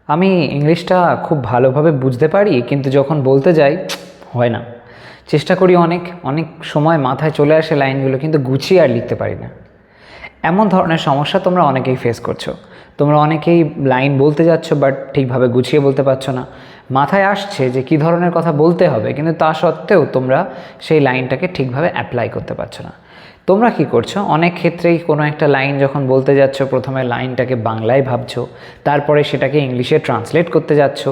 আমি ইংলিশটা খুব ভালোভাবে বুঝতে পারি, কিন্তু যখন বলতে যাই হয় না। চেষ্টা করি অনেক অনেক সময় মাথায় চলে আসে লাইনগুলো, কিন্তু গুছিয়ে আর লিখতে পারি না। এমন ধরনের সমস্যা তোমরা অনেকেই ফেস করছো। তোমরা অনেকেই লাইন বলতে যাচ্ছ বাট ঠিকভাবে গুছিয়ে বলতে পারছো না। মাথায় আসছে যে কী ধরনের কথা বলতে হবে, কিন্তু তা সত্ত্বেও তোমরা সেই লাইনটাকে ঠিকভাবে অ্যাপ্লাই করতে পারছো না। তোমরা কি করছো, অনেক ক্ষেত্রেই কোনো একটা লাইন যখন বলতে যাচ্ছ, প্রথমে লাইনটাকে বাংলায় ভাবছো, তারপরে সেটাকে ইংলিশে ট্রান্সলেট করতে যাচ্ছ,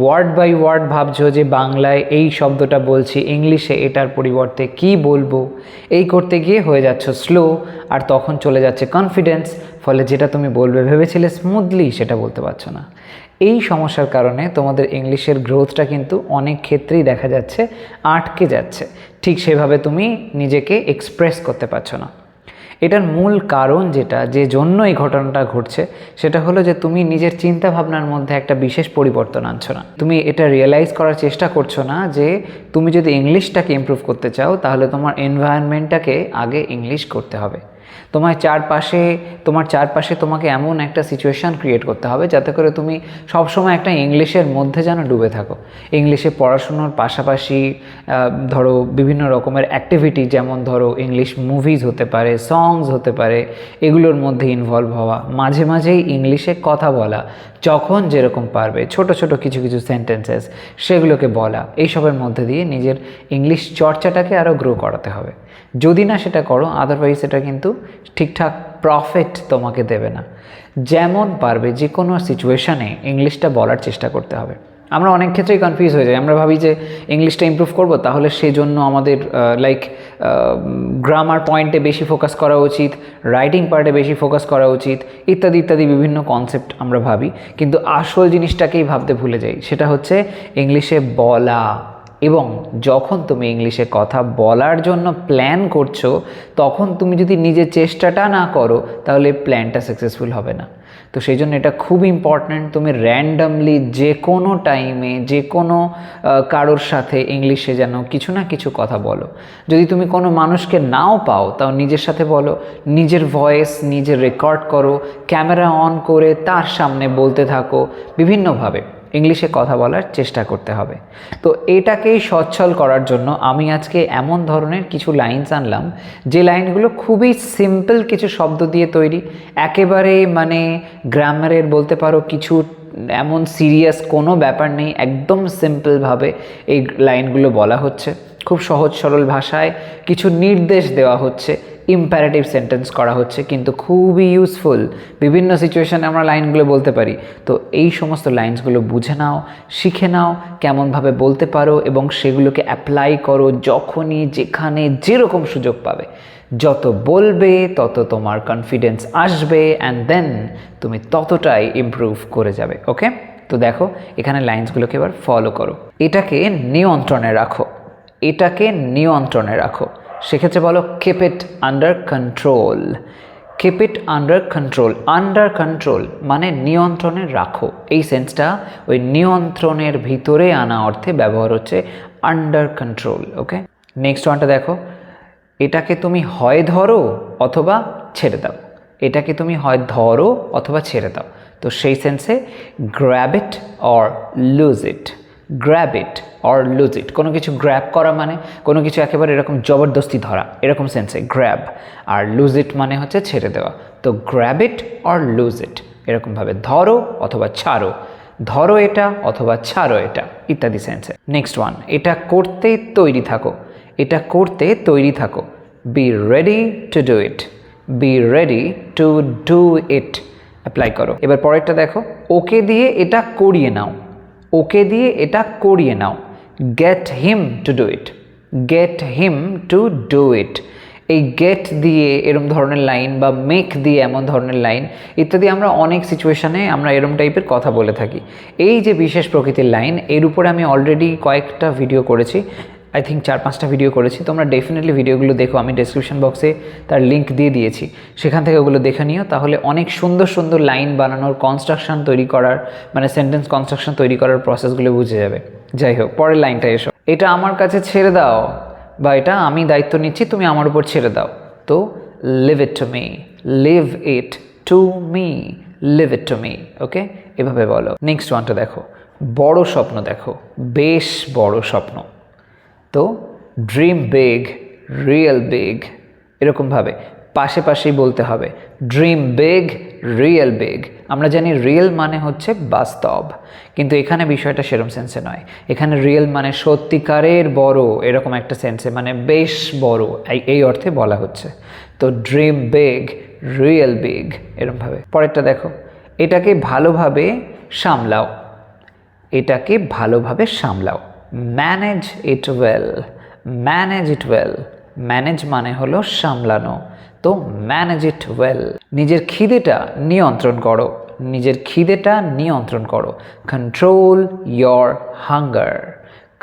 ওয়ার্ড বাই ওয়ার্ড ভাবছো যে বাংলায় এই শব্দটা বলছি, ইংলিশে এটার পরিবর্তে কি বলবো। এই করতে গিয়ে হয়ে যাচ্ছ স্লো, আর তখন চলে যাচ্ছে কনফিডেন্স, ফলে যেটা তুমি বলবে ভেবেছিলে স্মুথলি সেটা বলতে পারছো না। এই সমস্যার কারণে তোমাদের ইংলিশের গ্রোথটা কিন্তু অনেক ক্ষেত্রেই দেখা যাচ্ছে আটকে যাচ্ছে। ঠিক সেভাবে তুমি নিজেকে এক্সপ্রেস করতে পারছো না। এটার মূল কারণ যেটা, যে জন্য এই ঘটনাটা ঘটছে, সেটা হলো যে তুমি নিজের চিন্তা ভাবনার মধ্যে একটা বিশেষ পরিবর্তন আনছো না। তুমি এটা রিয়েলাইজ করার চেষ্টা করছো না যে তুমি যদি ইংলিশটাকে ইমপ্রুভ করতে চাও, তাহলে তোমার এনভায়রনমেন্টটাকে আগে ইংলিশ করতে হবে। তোমার চারপাশে তোমাকে এমন একটা সিচুয়েশান ক্রিয়েট করতে হবে যাতে করে তুমি সবসময় একটা ইংলিশের মধ্যে যেন ডুবে থাকো। ইংলিশে পড়াশুনোর পাশাপাশি ধরো বিভিন্ন রকমের অ্যাক্টিভিটি, যেমন ধরো ইংলিশ মুভিজ হতে পারে, সংস হতে পারে, এগুলোর মধ্যে ইনভলভ হওয়া, মাঝে মাঝেই ইংলিশে কথা বলা, যখন যেরকম পারবে ছোট ছোট কিছু কিছু সেন্টেন্সেস সেগুলোকে বলা, এইসবের মধ্যে দিয়ে নিজের ইংলিশ চর্চাটাকে আরও গ্রো করাতে হবে। যদি না সেটা করো, আদারওয়াইজ এটা কিন্তু ঠিকঠাক প্রফিট তোমাকে দেবে না। যেমন পারবে যে কোনো সিচুয়েশানে ইংলিশটা বলার চেষ্টা করতে হবে। আমরা অনেক ক্ষেত্রেই কনফিউজ হয়ে যাই। আমরা ভাবি যে ইংলিশটা ইমপ্রুভ করব, তাহলে সেজন্য আমাদের গ্রামার পয়েন্টে বেশি ফোকাস করা উচিত, রাইটিং পার্টে বেশি ফোকাস করা উচিত, ইত্যাদি ইত্যাদি বিভিন্ন কনসেপ্ট আমরা ভাবি, কিন্তু আসল জিনিসটাকেই ভাবতে ভুলে যাই। সেটা হচ্ছে ইংলিশে বলা। এবং যখন তুমি ইংলিশে কথা বলার জন্য প্ল্যান করছো, তখন তুমি যদি নিজের চেষ্টাটা না করো, তাহলে প্ল্যানটা সাকসেসফুল হবে না। তো সেই জন্য এটা খুব ইম্পর্ট্যান্ট, তুমি র্যান্ডামলি যে কোনো টাইমে যে কোনো কারোর সাথে ইংলিশে যেন কিছু না কিছু কথা বলো। যদি তুমি কোনো মানুষকে নাও পাও, তাও নিজের সাথে বলো, নিজের ভয়েস নিজে রেকর্ড করো, ক্যামেরা অন করে তার সামনে বলতে থাকো, বিভিন্নভাবে ইংলিশে কথা বলার চেষ্টা করতে হবে। তো এটাকেই সচ্ছল করার জন্য আমি আজকে এমন ধরনের কিছু লাইনস আনলাম, যে লাইনগুলো খুবই সিম্পল কিছু শব্দ দিয়ে তৈরি, একেবারে মানে গ্রামারের বলতে পারো কিছু এমন সিরিয়াস কোনো ব্যাপার নেই, একদম সিম্পলভাবে এই লাইনগুলো বলা হচ্ছে, খুব সহজ সরল ভাষায় কিছু নির্দেশ দেওয়া হচ্ছে, ইম্প্যারেটিভ সেন্টেন্স করা হচ্ছে, কিন্তু খুবই ইউজফুল। বিভিন্ন সিচুয়েশানে আমরা লাইনগুলো বলতে পারি। তো এই সমস্ত লাইন্সগুলো বুঝে নাও, শিখে নাও, কেমনভাবে বলতে পারো, এবং সেগুলোকে অ্যাপ্লাই করো যখনই যেখানে যেরকম সুযোগ পাবে। যত বলবে তত তোমার কনফিডেন্স আসবে, অ্যান্ড দেন তুমি ততটাই ইমপ্রুভ করে যাবে। ওকে, তো দেখো এখানে লাইন্সগুলোকে এবার ফলো করো। এটাকে নিয়ন্ত্রণে রাখো, এটাকে নিয়ন্ত্রণে রাখো। সেক্ষেত্রে বলো keep it under control. Keep it under control. Under control মানে নিয়ন্ত্রণে রাখো। এই সেন্সটা ওই নিয়ন্ত্রণের ভিতরে আনা অর্থে ব্যবহার হচ্ছে আন্ডার কন্ট্রোল। ওকে, নেক্সট ওয়ানটা দেখো। এটাকে তুমি হয় ধরো অথবা ছেড়ে দাও। এটাকে তুমি হয় ধরো অথবা ছেড়ে দাও। তো সেই সেন্সে grab it or lose it. Grab it or lose it. কোনো কিছু গ্র্যাব করা মানে কোনো কিছু একেবারে এরকম জবরদস্তি ধরা, এরকম সেন্সে গ্র্যাব। আর লুজ ইট মানে হচ্ছে ছেড়ে দেওয়া। তো গ্র্যাব ইট অর লুজ ইট, এরকমভাবে ধরো অথবা ছাড়ো, ধরো এটা অথবা ছাড়ো এটা, ইত্যাদি সেন্সে। নেক্সট ওয়ান, এটা করতে তৈরি থাকো। এটা করতে তৈরি থাকো। Be ready to do it. Be ready to do it, apply করো। এবার পরেরটা দেখো। ওকে দিয়ে এটা করিয়ে নাও। ওকে দিয়ে এটা করিয়ে নাও। Get him to do it. Get him to do it. এই গেট দিয়ে এরম ধরনের লাইন বা মেক দিয়ে এমন ধরনের লাইন ইত্যাদি আমরা অনেক সিচুয়েশানে আমরা এরম টাইপের কথা বলে থাকি। এই যে বিশেষ প্রকৃতির লাইন, এর উপরে আমি অলরেডি কয়েকটা ভিডিও করেছি, আই থিঙ্ক 4-5টা ভিডিও করেছি। তোমরা ডেফিনেটলি ভিডিওগুলো দেখো, আমি ডেসক্রিপশন বক্সে তার লিঙ্ক দিয়ে দিয়েছি, সেখান থেকে ওগুলো দেখে নিও। তাহলে অনেক সুন্দর সুন্দর লাইন বানানোর, কনস্ট্রাকশন তৈরি করার, মানে সেন্টেন্স কনস্ট্রাকশন তৈরি করার প্রসেসগুলো বুঝে যাবে। যাই হোক, পরের লাইনটা এসো। এটা আমার কাছে ছেড়ে দাও, বা এটা আমি দায়িত্ব নিচ্ছি, তুমি আমার উপর ছেড়ে দাও। তো leave it to me. Leave it to me. Leave it to me. Okay, এভাবে বলো। নেক্সট ওয়ানটা দেখো, বড় স্বপ্ন দেখো, বেশ বড় স্বপ্ন। তো ড্রিম বিগ, রিয়েল বিগ, এরকমভাবে পাশে পাশেই বলতে হবে। Dream big, real big. আমরা জানি রিয়েল মানে হচ্ছে বাস্তব, কিন্তু এখানে বিষয়টা সেরকম সেন্সে নয়। এখানে রিয়েল মানে সত্যিকারের বড়, এরকম একটা সেন্সে, মানে বেশ বড়, এই অর্থে বলা হচ্ছে। তো ড্রিম বিগ, রিয়েল বিগ, এরকমভাবে। পরেরটা দেখো, এটাকে ভালোভাবে সামলাও, এটাকে ভালোভাবে সামলাও। Manage it well, manage it well. Manage মানে হলো সামলানো, তো ম্যানেজ ইট ওয়েল। নিজের খিদেটা নিয়ন্ত্রণ করো, নিজের খিদেটা নিয়ন্ত্রণ করো। Control your hunger,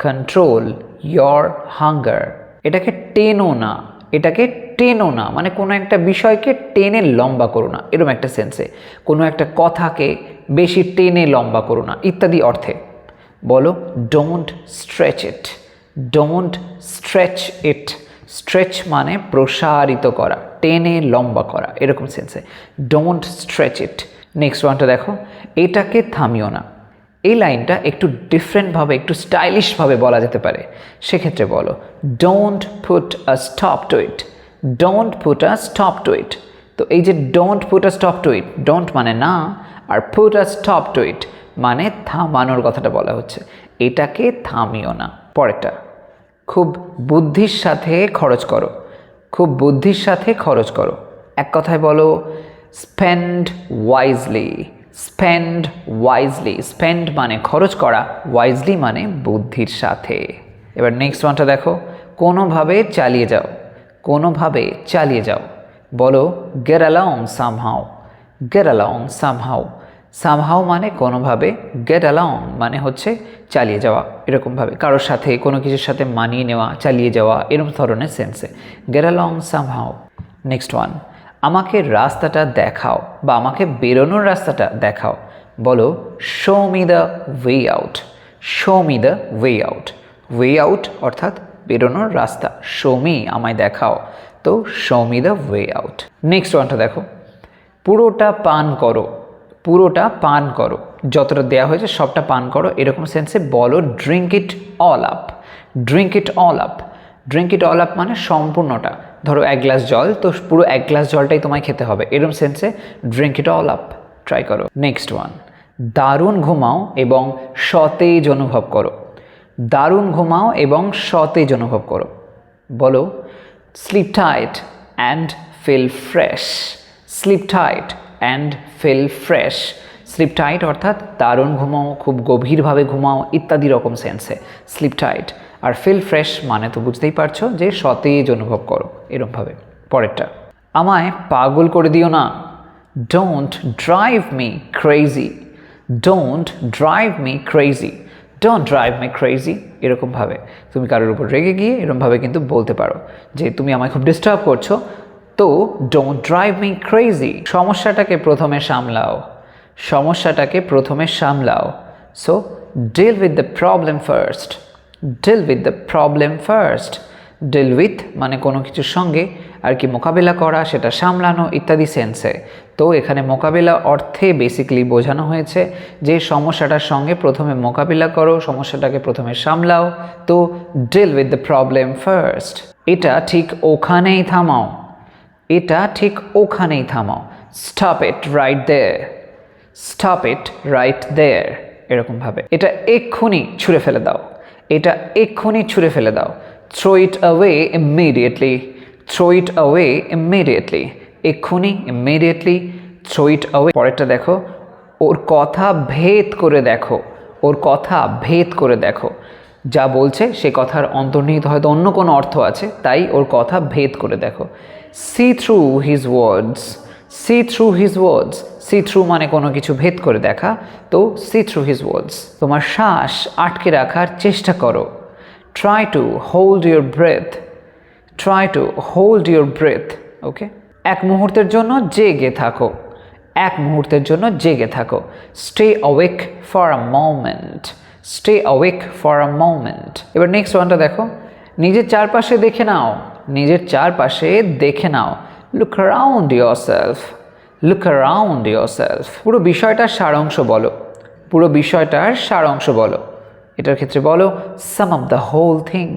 control your hunger. এটাকে টেনো না, এটাকে টেনো না মানে কোনো একটা বিষয়কে টেনে লম্বা করো না, এরকম একটা সেন্সে। কোনো একটা কথাকে বেশি টেনে লম্বা করো না, ইত্যাদি অর্থে বলো। Don't stretch it, don't stretch it. Stretch মানে প্রসারিত করা, টেনে লম্বা করা, এরকম সেন্সে। Don't stretch it. নেক্সট ওয়ানটা দেখো, এটাকে থামিও না। এই লাইনটা একটু ডিফারেন্টভাবে, একটু স্টাইলিশভাবে বলা যেতে পারে। সেক্ষেত্রে বলো, don't put a stop to it, don't put a stop to it. তো এই যে don't put a stop to it, don't মানে না, আর put a stop to it মানে থামানোর কথাটা বলা হচ্ছে। এটাকে থামিও না। পরেরটা, খুব বুদ্ধির সাথে খরচ করো, খুব বুদ্ধির সাথে খরচ করো। এক কথায় বলো, spend wisely, spend wisely. Spend মানে খরচ করা, ওয়াইজলি মানে বুদ্ধির সাথে। এবার নেক্সট ওয়ানটা দেখো, কোনোভাবে চালিয়ে যাও, কোনোভাবে চালিয়ে যাও। বলো, gate along somehow, gate along somehow. Somehow মানে কোনোভাবে, গেট অ্যালং মানে হচ্ছে চালিয়ে যাওয়া, এরকমভাবে কারোর সাথে, কোনো কিছুর সাথে মানিয়ে নেওয়া, চালিয়ে যাওয়া, এরকম ধরনের সেন্সে। Get along somehow. Next one, আমাকে রাস্তাটা দেখাও বা আমাকে বেরোনোর রাস্তাটা দেখাও। বলো, show me the way out, show me the way out. Way out অর্থাৎ বেরোনোর রাস্তা, শো মি আমায় দেখাও, তো show me the way out. Next ওয়ানটা দেখো, পুরোটা পান করো, পুরোটা পান করো, যতটা দেওয়া হয়েছে সবটা পান করো, এরকম সেন্সে বলো। Drink it all up, drink it all up. Drink it all up মানে সম্পূর্ণটা। ধরো এক গ্লাস জল, তো পুরো এক গ্লাস জলটাই তোমায় খেতে হবে, এরকম সেন্সে drink it all up. Try করো। নেক্সট ওয়ান, দারুণ ঘুমাও এবং সতেজ অনুভব করো, দারুণ ঘুমাও এবং সতেজ অনুভব করো। বলো, sleep tight and feel fresh, sleep tight and feel fresh. Sleep tight অর্থাৎ দারুণ ঘুমাও, খুব গভীরভাবে ঘুমাও, ইত্যাদি রকম সেন্সে স্লিপ টাইট। আর ফিল ফ্রেশ মানে তো বুঝতেই পারছো যে সতেজ অনুভব করো, এরকমভাবে। পরেরটা, আমায় পাগল করে দিও না, don't drive me crazy, don't drive me crazy, don't drive me crazy, এরকমভাবে তুমি কারোর উপর রেগে গিয়ে এরকমভাবে কিন্তু বলতে পারো যে তুমি আমায় খুব ডিস্টার্ব করছো, তো ডোন্ট ড্রাইভ মি ক্রেজি। সমস্যাটাকে প্রথমে সামলাও, সমস্যাটাকে প্রথমে সামলাও। So deal with the problem first, deal with the problem first. Deal with মানে কোনো কিছুর সঙ্গে আর কি মোকাবিলা করা, সেটা সামলানো, ইত্যাদি সেন্সে। তো এখানে মোকাবিলা অর্থে বেসিক্যালি বোঝানো হয়েছে যে সমস্যাটার সঙ্গে প্রথমে মোকাবিলা করো, সমস্যাটাকে প্রথমে সামলাও, তো deal with the problem first. এটা ঠিক ওখানেই থামাও, এটা ঠিক ওখানেই থামাও। Stop it right there, stop it right there, এরকমভাবে। এটা এক্ষুনি ছুঁড়ে ফেলে দাও, এটা এক্ষুনি ছুঁড়ে ফেলে দাও। Throw it away immediately, throw it away immediately, এক্ষুনি, ইমিডিয়েটলি, থ্রো ইট অ্যাওয়ে। পরেরটা দেখো, ওর কথা ভেদ করে দেখো, ওর কথা ভেদ করে দেখো। যা বলছে সে কথার অন্তর্নিহিত হয়তো অন্য কোনো অর্থ আছে, তাই ওর কথা ভেদ করে দেখো। See through his words, see through his words. See through মানে কোনো কিছু ভেদ করে দেখা, তো সি থ্রু হিজ ওয়ার্ডস। তোমার শ্বাস আটকে রাখার চেষ্টা করো। Try to hold your breath, try to hold your breath. Okay, এক মুহূর্তের জন্য জেগে থাকো, এক মুহূর্তের জন্য জেগে থাকো। Stay awake for a moment, stay awake for a moment. এবার নেক্সট ওয়ানটা দেখো, নিজের চারপাশে দেখে নাও, নিজের চারপাশে দেখে নাও। Look around yourself, look around yourself. পুরো বিষয়টার সারাংশ বলো, পুরো বিষয়টার সারাংশ বলো। এটার ক্ষেত্রে বলো sum of the whole thing,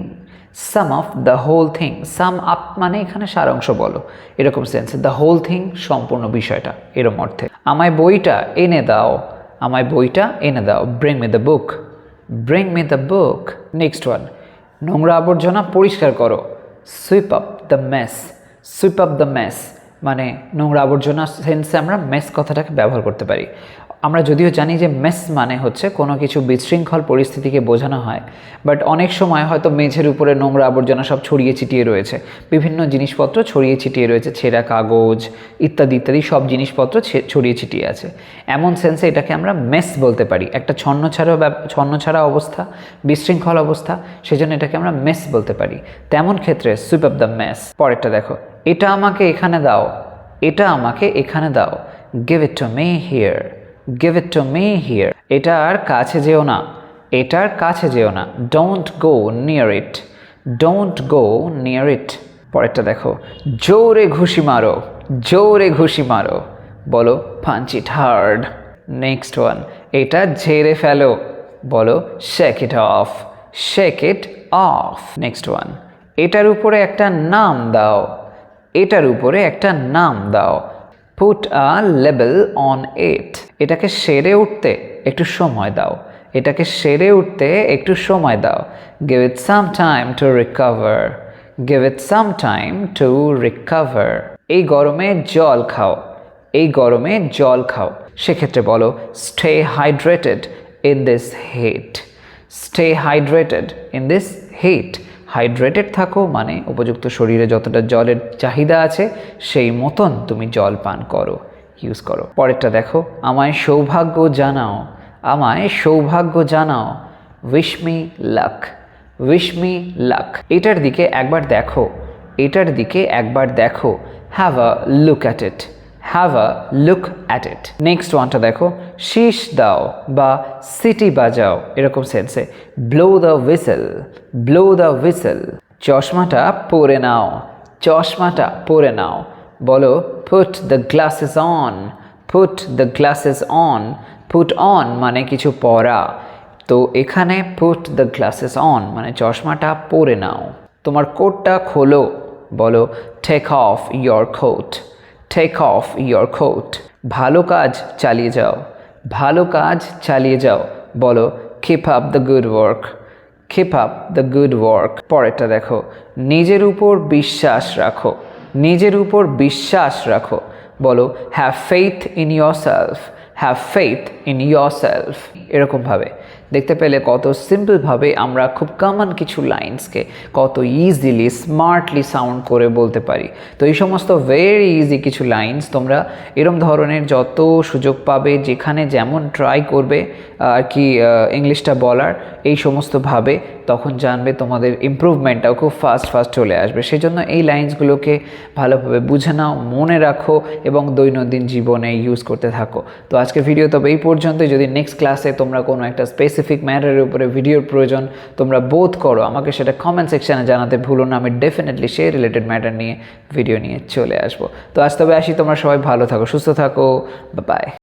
sum of the whole thing. Sum up মানে এখানে সারাংশ বলো, এরকম সেন্সে। দ্য হোল থিং সম্পূর্ণ বিষয়টা, এরকম অর্থে। আমায় বইটা এনে দাও, আমায় বইটা এনে দাও। Bring me the book, bring me the book. Next one, নোংরা আবর্জনা পরিষ্কার করো। Sweep up the mess, sweep up the mess মানে নোংরা আবর্জনা সেন্সে আমরা মেস কথাটাকে ব্যবহার করতে পারি। আমরা যদিও জানি যে মেস মানে হচ্ছে কোনো কিছু বিশৃঙ্খল পরিস্থিতিকে বোঝানো হয়, বাট অনেক সময় হয়তো মেঝের উপরে নোংরা আবর্জনা সব ছড়িয়ে ছিটিয়ে রয়েছে, বিভিন্ন জিনিসপত্র ছড়িয়ে ছিটিয়ে রয়েছে, ছেঁড়া কাগজ ইত্যাদি ইত্যাদি সব জিনিসপত্র ছড়িয়ে ছিটিয়ে আছে। এমন সেন্সে এটাকে আমরা মেস বলতে পারি, একটা ছন্নছাড়া অবস্থা, বিশৃঙ্খল অবস্থা, সেজন্য এটাকে আমরা মেস বলতে পারি। তেমন ক্ষেত্রে সুইপ আপ দ্য মেস। পরেরটা দেখো, এটা আমাকে এখানে দাও, এটা আমাকে এখানে দাও। Give it to me here, give it to me here. এটার কাছে যেও না, এটার কাছে যেও না। Don't go near it, don't go near it. পরেরটা দেখো, জোরে ঘুষি মারো, জোরে ঘুষি মারো। বলো punch it hard. Next one, এটা ঝেড়ে ফেলো। বলো shake it off, shake it off. Next one, এটার উপরে একটা নাম দাও, এটার উপরে একটা নাম দাও। Put a label on it. এটাকে সেরে উঠতে একটু সময় দাও, এটাকে সেরে উঠতে একটু সময় দাও। Give it some time to recover, give it some time to recover. এই গরমে জল খাও, এই গরমে জল খাও। সেক্ষেত্রে বলো stay hydrated in this heat, stay hydrated in this heat. Hydrated থাকো মানে উপযুক্ত শরীরে যতটা জলের চাহিদা আছে সেই মতন তুমি জল পান করো, ইউজ করো। পরেরটা দেখো, আমায় সৌভাগ্য জানাও, আমায় সৌভাগ্য জানাও। Wish me luck, wish me luck. এটার দিকে একবার দেখো, এটার দিকে একবার দেখো। Have a look at it, have a look at it. Next ওয়ানটা দেখো, শীষ দাও বা সিটি বাজাও, এরকম সেন্সে। Blow the whistle, blow the whistle. চশমাটা পরে নাও, চশমাটা পরে নাও। বলো put the glasses on, put the glasses on. Put on মানে কিছু পরা, তো এখানে পুট দ্য গ্লাসেস অন মানে চশমাটা পরে নাও। তোমার কোটটা খোলো। বলো take off your coat, take off your coat. ভালো কাজ চালিয়ে যাও, ভালো কাজ চালিয়ে যাও। বলো keep up the good work, keep up the good work. পরেরটা দেখো, নিজের উপর বিশ্বাস রাখো, নিজের উপর বিশ্বাস রাখো। বলো have faith in yourself, have faith in yourself. এরকমভাবে দেখতে পেলে কত সিম্পলভাবে আমরা খুব কমন কিছু লাইন্সকে কত ইজিলি স্মার্টলি সাউন্ড করে বলতে পারি। তো এই সমস্ত ভেরি ইজি কিছু লাইন্স তোমরা এরম ধরনের যত সুযোগ পাবে, যেখানে যেমন ট্রাই করবে আর কি ইংলিশটা বলার এই সমস্তভাবে, তখন জানবে তোমাদের ইমপ্রুভমেন্টটাও খুব ফাস্ট ফাস্ট চলে আসবে। সেজন্য এই লাইন্সগুলোকে ভালোভাবে বুঝে নাও, মনে রাখো এবং দৈনন্দিন জীবনে ইউজ করতে থাকো। তো আজকের ভিডিও তবে এই পর্যন্ত। যদি নেক্সট ক্লাসে তোমরা কোনো একটা স্পেসিফিক ম্যাটারের উপরে ভিডিওর প্রয়োজন তোমরা বোধ করো, আমাকে সেটা কমেন্ট সেকশানে জানাতে ভুলো না। আমি ডেফিনেটলি সেই রিলেটেড ম্যাটার নিয়ে ভিডিও নিয়ে চলে আসবো। তো আজ তবে আসি, তোমরা সবাই ভালো থাকো, সুস্থ থাকো, বাই।